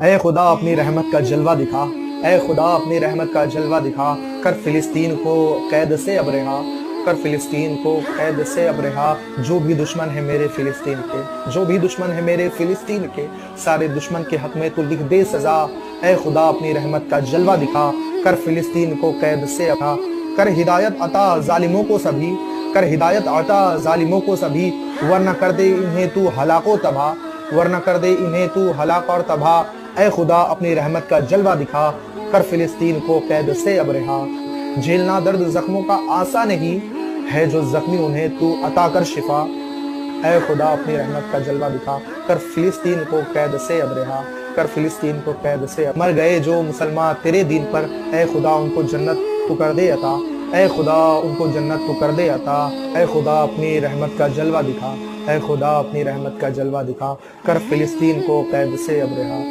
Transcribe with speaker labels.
Speaker 1: اے خدا اپنی رحمت کا جلوہ دکھا، اے خدا اپنی رحمت کا جلوہ دکھا، کر فلسطین کو قید سے اب رہا، کر فلسطین کو قید سے اب رہا۔ جو بھی دشمن ہے میرے فلسطین کے، جو بھی دشمن ہے میرے فلسطین کے، سارے دشمن کے حق میں تو لکھ دے سزا۔ اے خدا اپنی رحمت کا جلوہ دکھا، کر فلسطین کو قید سے اب رہا۔ کر ہدایت عطا ظالموں کو سبھی، کر ہدایت عطا ظالموں کو سبھی، ورنہ کر دے انہیں تو ہلاک و تباہ، ورنہ کر دے انہیں تو ہلاک اور تباہ۔ اے خدا اپنی رحمت کا جلوہ دکھا، کر فلسطین کو قید سے اب رہا۔ جھیلنا درد زخموں کا آسان نہیں ہے، جو زخمی انہیں تو عطا کر شفا۔ اے خدا اپنی رحمت کا جلوہ دکھا، کر فلسطین کو قید سے اب رہا، کر فلسطین کو قید سے اب۔ مر گئے جو مسلمان تیرے دین پر، اے خدا ان کو جنت تو کر دے عطا، اے خدا ان کو جنت تو کر دے عطا۔ اے خدا اپنی رحمت کا جلوہ دکھا، اے خدا اپنی رحمت کا جلوہ دکھا، کر فلسطین کو قید سے اب رہا۔